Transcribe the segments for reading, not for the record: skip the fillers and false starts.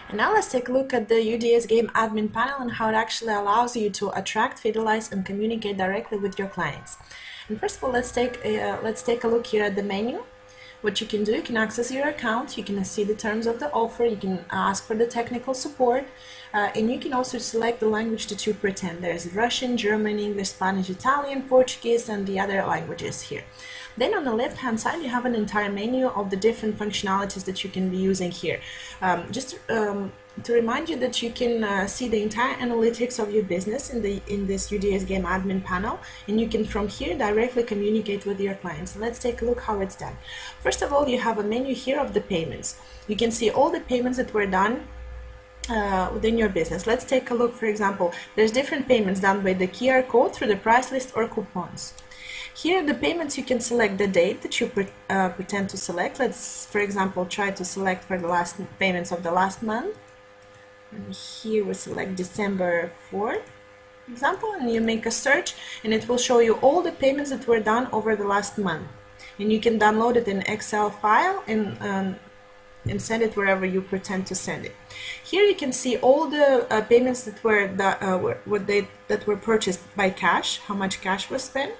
And now let's take a look at the UDS game admin panel and how it actually allows you to attract, fidelize, and communicate directly with your clients. And first of all, let's take a look here at the menu. What you can do, you can access your account, you can see the terms of the offer, you can ask for the technical support, and you can also select the language that you pretend. There's Russian, German, English, Spanish, Italian, Portuguese, and the other languages here. Then on the left hand side you have an entire menu of the different functionalities that you can be using here. To remind you that you can see the entire analytics of your business in this UDS game admin panel, and you can from here directly communicate with your clients. Let's take a look how it's done. First of all, you have a menu here of the payments. You can see all the payments that were done within your business. Let's take a look. For example, there's different payments done by the QR code, through the price list, or coupons. Here the payments, you can select the date that you pretend to select. Let's, for example, try to select for the last payments of the last month. And here we select December 4th, for example, and you make a search, and it will show you all the payments that were done over the last month. And you can download it in Excel file and send it wherever you pretend to send it. Here you can see all the payments that were purchased by cash, how much cash was spent.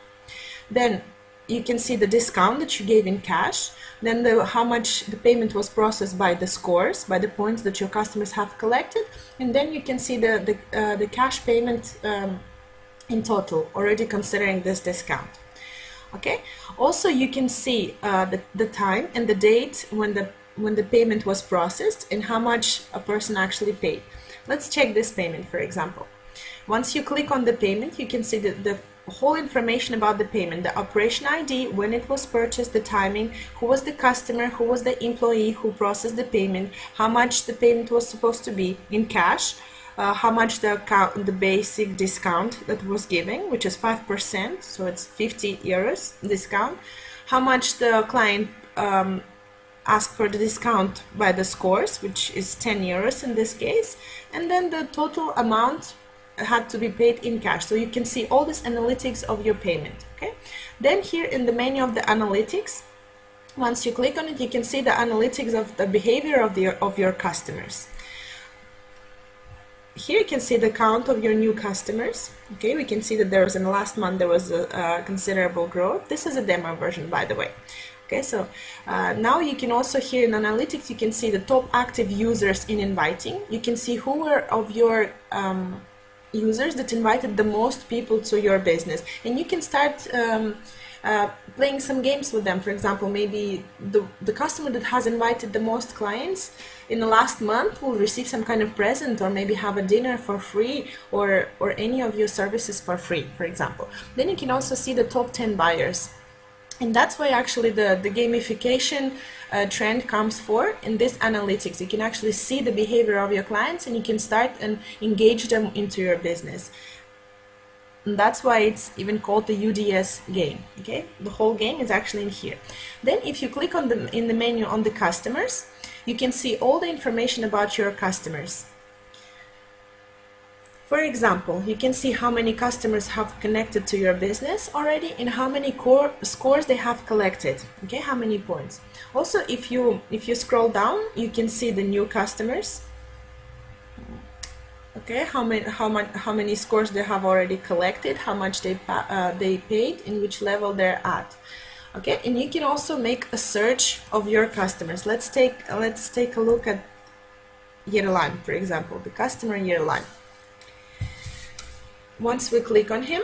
Then you can see the discount that you gave in cash, then how much the payment was processed by the scores, by the points that your customers have collected, and then you can see the cash payment in total, already considering this discount. Okay. Also, you can see the time and the date when the payment was processed and how much a person actually paid. Let's check this payment, for example. Once you click on the payment, you can see the whole information about the payment, the operation ID, when it was purchased, the timing, who was the customer, who was the employee who processed the payment, how much the payment was supposed to be in cash, how much the basic discount that was given, which is 5%, so it's 50 euros discount, how much the client asked for the discount by the scores, which is 10 euros in this case, and then the total amount had to be paid in cash. So you can see all this analytics of your payment. Okay. Then here in the menu of the analytics, once you click on it, you can see the analytics of the behavior of your customers. Here you can see the count of your new customers. Okay, we can see that in the last month there was a considerable growth. This is a demo version, by the way. Okay, so now you can also, here in analytics, you can see the top active users in inviting. You can see who were of your users that invited the most people to your business, and you can start playing some games with them. For example, maybe the customer that has invited the most clients in the last month will receive some kind of present, or maybe have a dinner for free, or any of your services for free, for example. Then you can also see the top 10 buyers. And that's why actually the gamification trend comes for in this analytics. You can actually see the behavior of your clients, and you can start and engage them into your business. And that's why it's even called the UDS game. Okay, the whole game is actually in here. Then if you click on in the menu on the customers, you can see all the information about your customers. For example, you can see how many customers have connected to your business already, and how many scores they have collected. Okay, how many points. Also, if you scroll down, you can see the new customers. Okay, how many scores they have already collected, how much they paid, in which level they're at. Okay, and you can also make a search of your customers. Let's take a look at Yerlan, for example, the customer Yerlan. Once we click on him,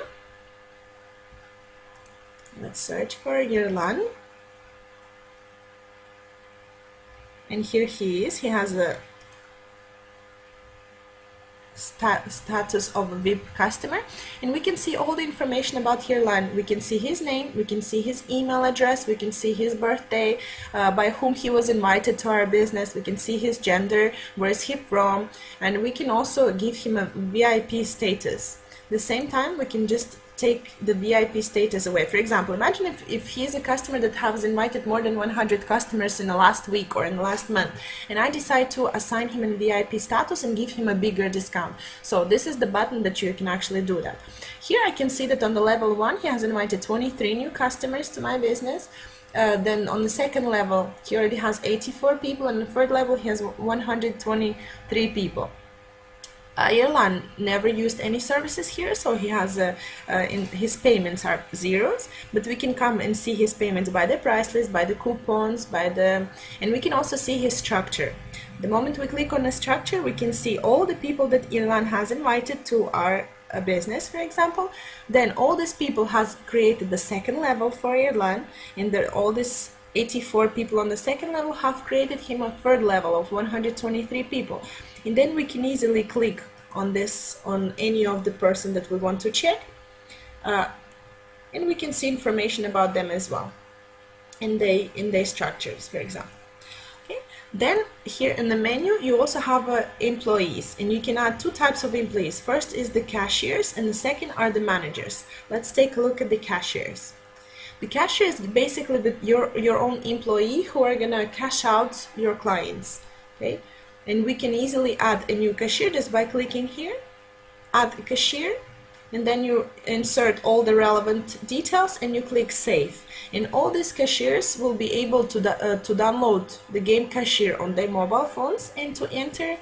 let's search for Yerlan, and here he is. He has a status of a VIP customer, and we can see all the information about Yerlan. We can see his name, we can see his email address, we can see his birthday, by whom he was invited to our business, we can see his gender, where is he from, and we can also give him a VIP status. At the same time, we can just take the VIP status away. For example, imagine if he is a customer that has invited more than 100 customers in the last week or in the last month, and I decide to assign him a VIP status and give him a bigger discount. So this is the button that you can actually do that. Here I can see that on the level 1 he has invited 23 new customers to my business. Then on the second level, he already has 84 people, and the third level, he has 123 people. Ireland never used any services here, so he has in his payments are zeros, but we can come and see his payments by the price list, by the coupons, and we can also see his structure. The moment we click on the structure, we can see all the people that Ireland has invited to our business, for example. Then all these people has created the second level for Ireland, and all these 84 people on the second level have created him a third level of 123 people. And then we can easily click on any of the person that we want to check, and we can see information about them as well in their structures, for example. Okay. Then here in the menu, you also have employees, and you can add two types of employees. First is the cashiers, and the second are the managers. Let's take a look at the cashiers. The cashier is basically your own employee who are gonna cash out your clients. Okay. And we can easily add a new cashier just by clicking here, add a cashier, and then you insert all the relevant details and you click save. And all these cashiers will be able to download the game cashier on their mobile phones and to enter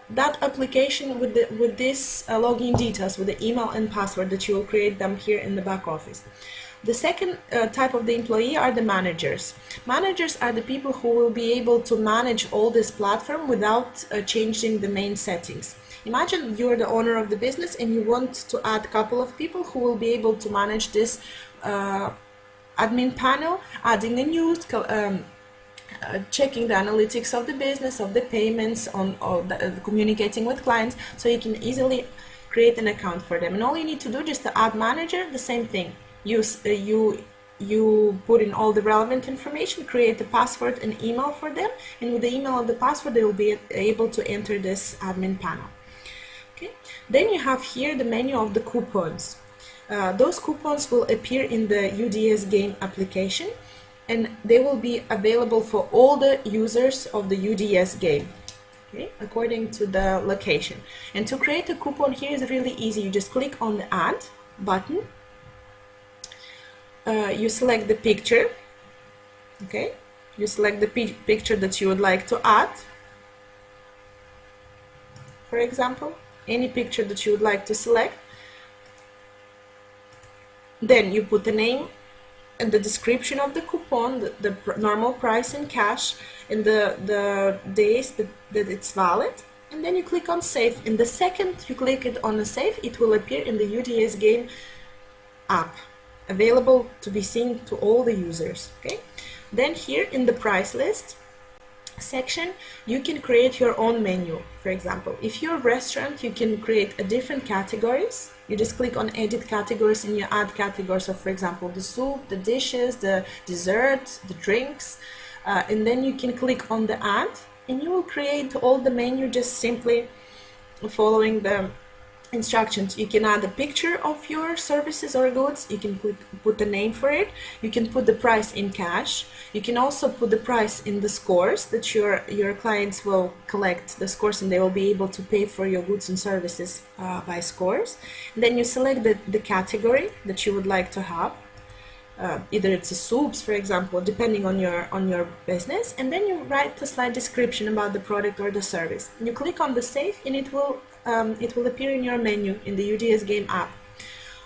that application with this login details, with the email and password that you will create them here in the back office. The second type of the employee are the managers. Managers are the people who will be able to manage all this platform without changing the main settings. Imagine you're the owner of the business and you want to add a couple of people who will be able to manage this admin panel, adding the news, checking the analytics of the business, of the payments, communicating with clients, so you can easily create an account for them. And all you need to do just to add manager, the same thing. You put in all the relevant information, create a password and email for them, and with the email and the password they will be able to enter this admin panel. Okay. Then you have here the menu of the coupons. Those coupons will appear in the UDS game application, and they will be available for all the users of the UDS game, okay, according to the location. And to create a coupon here is really easy. You just click on the add button. You select the picture, okay, you select the picture that you would like to add, for example, any picture that you would like to select. Then you put the name and the description of the coupon, the normal price in cash, and the days that it's valid, and then you click on save. And the second you click it on the save, it will appear in the UDS game app, available to be seen to all the users. Okay. Then here in the price list section, you can create your own menu. For example, if you're a restaurant, you can create a different categories. You just click on edit categories and you add categories of, for example, the soup, the dishes, the desserts, the drinks, and then you can click on the add and you will create all the menu just simply following the instructions. You can add a picture of your services or goods, you can put the name for it, you can put the price in cash, you can also put the price in the scores that your clients will collect the scores and they will be able to pay for your goods and services by scores. And then you select the category that you would like to have. Either it's a soups, for example, depending on your business, and then you write a slight description about the product or the service. You click on the save and it will appear in your menu in the UDS game app.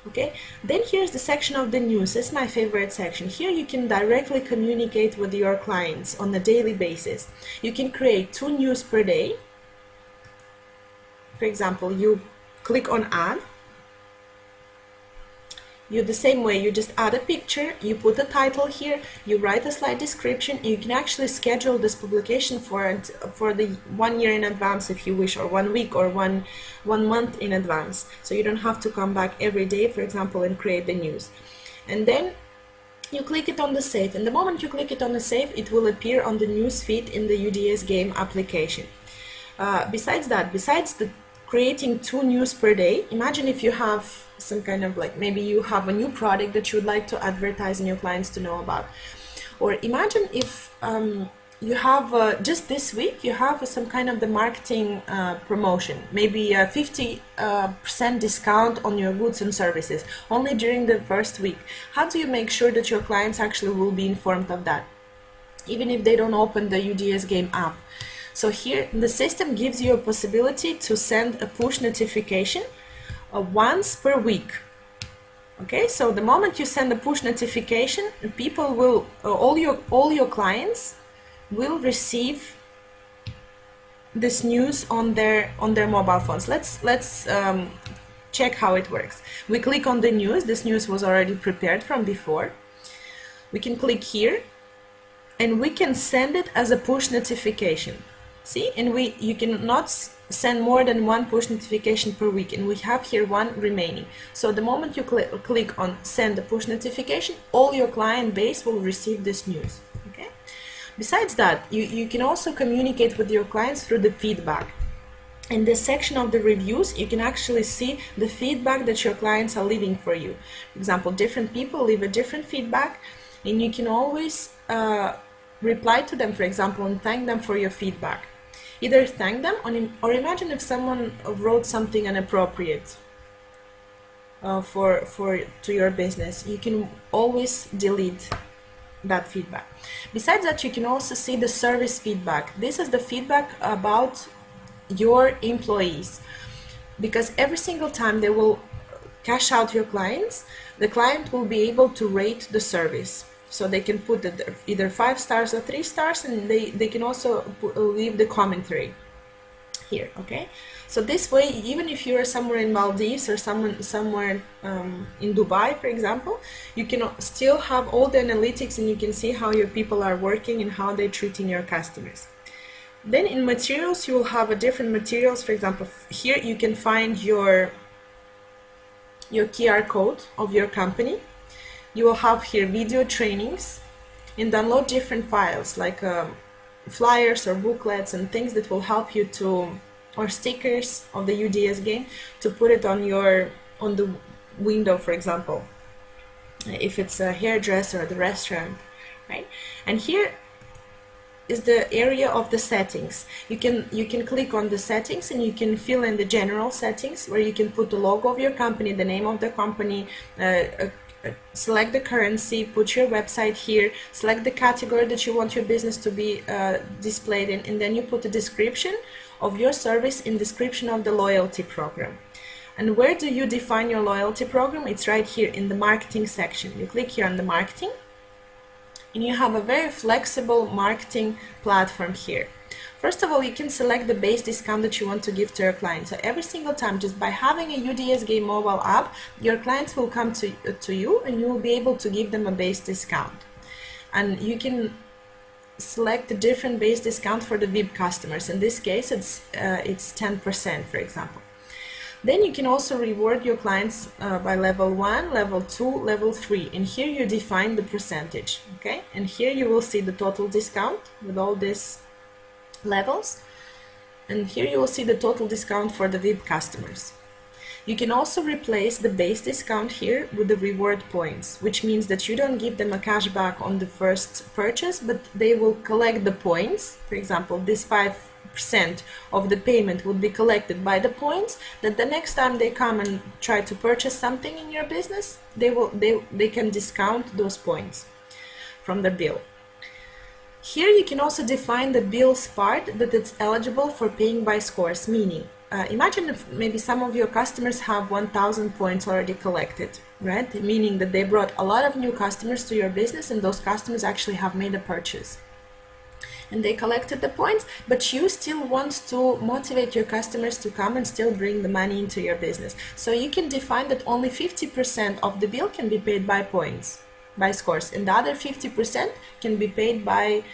Okay, then here's the section of the news. It's my favorite section. Here you can directly communicate with your clients on a daily basis. You can create 2 news per day. For example, you click on add. The same way, you just add a picture, you put a title here, you write a slight description. You can actually schedule this publication for the 1 year in advance if you wish, or 1 week, or one month in advance. So you don't have to come back every day, for example, and create the news. And then you click it on the save, and the moment you click it on the save, it will appear on the news feed in the UDS game application. Besides the creating 2 news per day, imagine if you have some kind of, like, maybe you have a new product that you would like to advertise and your clients to know about. Or imagine if you have just this week you have some kind of the marketing promotion, maybe a 50% discount on your goods and services only during the first week. How do you make sure that your clients actually will be informed of that, even if they don't open the UDS game app? So here the system gives you a possibility to send a push notification once per week. Okay, so the moment you send a push notification, people will all your clients will receive this news on their mobile phones. Let's check how it works. We click on the news. This news was already prepared from before. We can click here and we can send it as a push notification. See, and you cannot send more than one push notification per week, and we have here one remaining. So the moment you click on send a push notification, all your client base will receive this news. Okay. Besides that, you can also communicate with your clients through the feedback. In this section of the reviews, you can actually see the feedback that your clients are leaving for you. For example, different people leave a different feedback, and you can always reply to them, for example, and thank them for your feedback. Either thank them or imagine if someone wrote something inappropriate to your business. You can always delete that feedback. Besides that, you can also see the service feedback. This is the feedback about your employees, because every single time they will cash out your clients, the client will be able to rate the service. So they can put either 5 stars or 3 stars, and they can also leave the commentary here. Okay, so this way, even if you are somewhere in Maldives or somewhere in Dubai, for example, you can still have all the analytics, and you can see how your people are working and how they're treating your customers. Then in materials, you will have a different materials. For example, here you can find your QR code of your company. You will have here video trainings, and download different files like flyers or booklets and things that will help you or stickers of the UDS game to put it on the window, for example, if it's a hairdresser or the restaurant, right? And here is the area of the settings. You can click on the settings, and you can fill in the general settings where you can put the logo of your company, the name of the company, select the currency, put your website here, select the category that you want your business to be displayed in, and then you put the description of your service in description of the loyalty program. And where do you define your loyalty program? It's right here in the marketing section. You click here on the marketing, and you have a very flexible marketing platform here. First of all, you can select the base discount that you want to give to your clients. So every single time, just by having a UDS Game mobile app, your clients will come to you, and you will be able to give them a base discount. And you can select a different base discount for the VIP customers. In this case, it's 10%, for example. Then you can also reward your clients by level 1, level 2, level 3. And here you define the percentage, okay? And here you will see the total discount with all these levels. And here you will see the total discount for the VIP customers. You can also replace the base discount here with the reward points, which means that you don't give them a cashback on the first purchase, but they will collect the points. For example, this 5% of the payment would be collected by the points, that the next time they come and try to purchase something in your business, they can discount those points from the bill. Here you can also define the bills part that it's eligible for paying by scores, meaning imagine if maybe some of your customers have 1,000 points already collected, right? Meaning that they brought a lot of new customers to your business, and those customers actually have made a purchase. And they collected the points, but you still want to motivate your customers to come and still bring the money into your business. So you can define that only 50% of the bill can be paid by points, by scores, and the other 50% can be paid by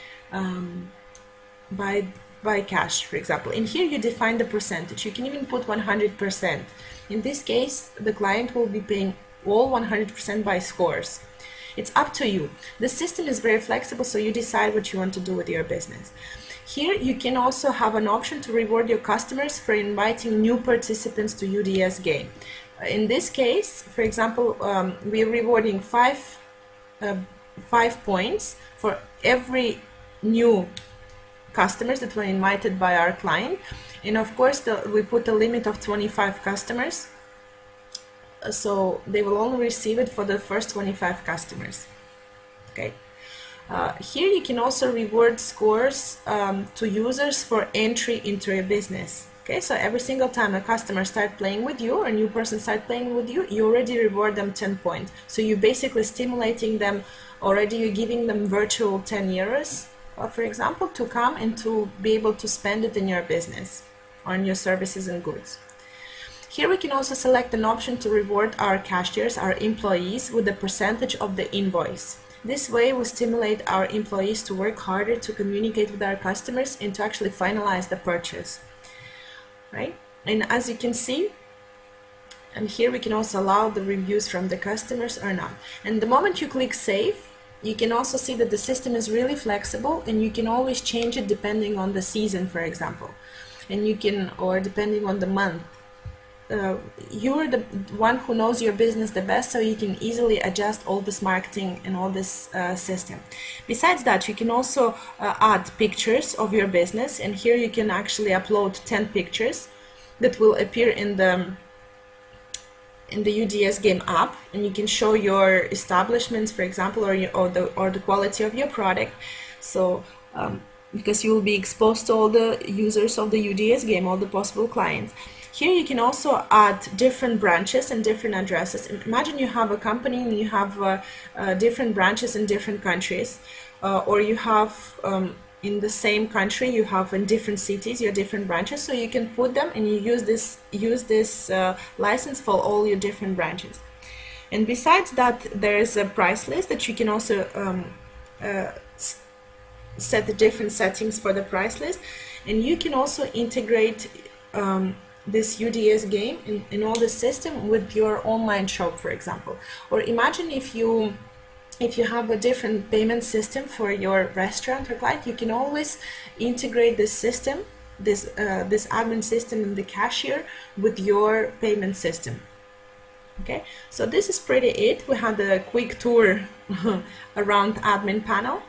cash, for example. And here you define the percentage. You can even put 100%. In this case, the client will be paying all 100% by scores. It's up to you. The system is very flexible, so you decide what you want to do with your business. Here you can also have an option to reward your customers for inviting new participants to UDS game. In this case, for example, we are rewarding 5 points for every new customers that were invited by our client. And of course, we put a limit of 25 customers. So they will only receive it for the first 25 customers. Okay. Here you can also reward scores to users for entry into your business. Okay, so every single time a customer starts playing with you or a new person starts playing with you, you already reward them 10 points. So you're basically stimulating them already, you're giving them virtual 10 euros, for example, to come and to be able to spend it in your business, on your services and goods. Here we can also select an option to reward our cashiers, our employees, with a percentage of the invoice. This way we stimulate our employees to work harder, to communicate with our customers, and to actually finalize the purchase. Right? And as you can see, and here we can also allow the reviews from the customers or not. And the moment you click save, you can also see that the system is really flexible, and you can always change it depending on the season, for example, and you can, or depending on the month. You're the one who knows your business the best, so you can easily adjust all this marketing and all this system. Besides that, you can also add pictures of your business, and here you can actually upload 10 pictures that will appear in the UDS game app, and you can show your establishments, for example, or the quality of your product. So because you will be exposed to all the users of the UDS game, all the possible clients. Here you can also add different branches and different addresses. Imagine you have a company and you have different branches in different countries, or you have in the same country, you have in different cities your different branches. So you can put them and you use this license for all your different branches. And besides that, there is a price list that you can also set the different settings for the price list, and you can also integrate this UDS game in all the system with your online shop, for example. Or imagine if you have a different payment system for your restaurant or client, you can always integrate this system, this admin system and the cashier with your payment system. Okay, so this is pretty it. We had a quick tour around admin panel.